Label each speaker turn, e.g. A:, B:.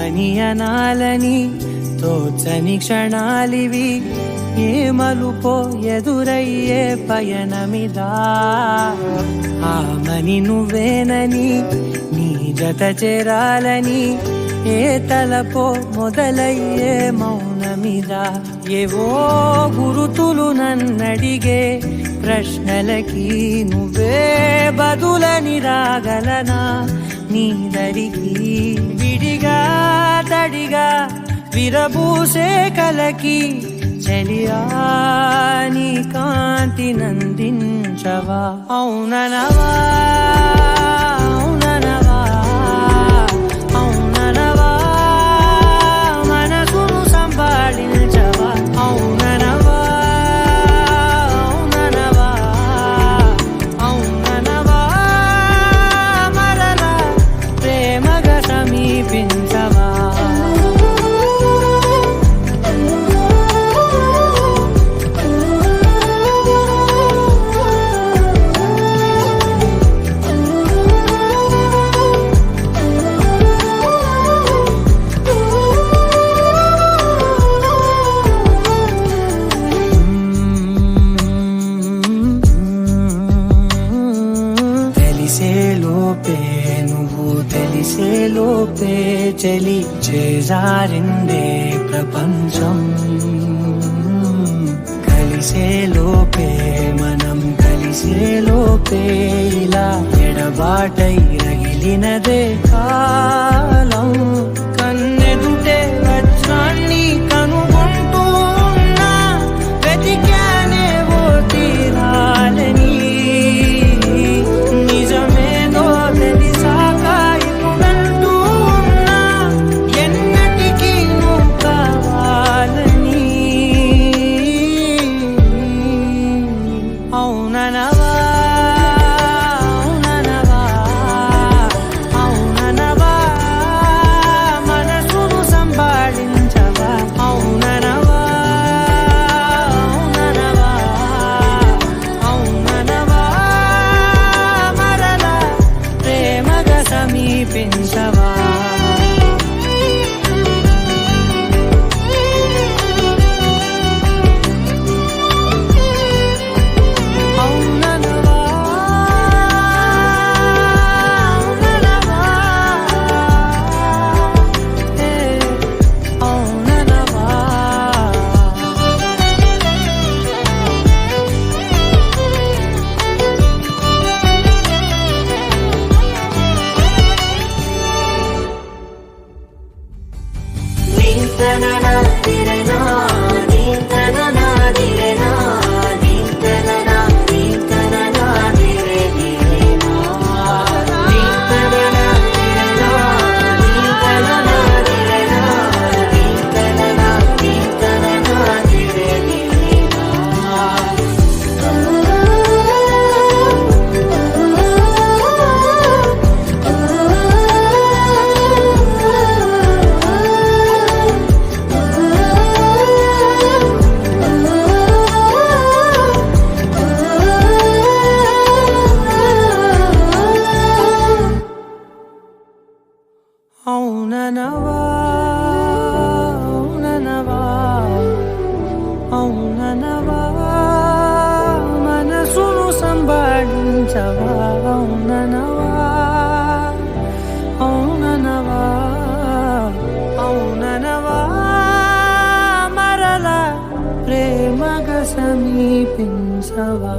A: ఏమనియనాలని తోచని క్షణాలివి, ఏ మలుపో ఎదురయ్యే పయనమిదా. ఆమని నువ్వేనని నీ జత చేరాలని ఏ తలపో మొదలయ్యే మౌనమిదా. ఏవో గురుతులు నన్నడిగే ప్రశ్నలకి నువ్వే బదులని రాగలనా నీ దరికి. విడిగా తడిగా విరబూసే కలకి చెలియా నీ కాంతి నందించవా. అవుననవా అవుననవా అవుననవా మనసును సంపాదించవా. అవుననవా అవుననవా అవుననవా మరలా ప్రేమగా సమీపించవా. తెలిసేలోపే చలి చేజారిందే ప్రపంచం. కలిసేలోపే మనం కలిసేలోపే ఇలా ఎడబాటై రగిలినదే కాలం. కన్నెదుటే వజ్రాన్ని కనుగొంటూ ఉన్నా వెతికానే ఓ తీరాలని. నిజమేదో తెలిసాక ఇప్పుడంటూ ఉన్నా ఎన్నటికీ నువ్వు కావాలని. అవుననవా అవుననవా అవుననవా మనసును సంపాదించవా. అవుననవా అవుననవా అవుననవా మరలా ప్రేమగా సమీపించవా. అవుననవా అవుననవా అవుననవా నీతననా తిరనా నీతననా తిరనా నీతననా నీతననా తిరనా నీతననా తిరనా నీతననా తిరనా నీతననా నీతననా తిరనా. అవుననవా అవుననవా అవుననవా మనసును సంపాదించవా. అవుననవా అవుననవా అవుననవా మరలా ప్రేమగా సమీపించవా.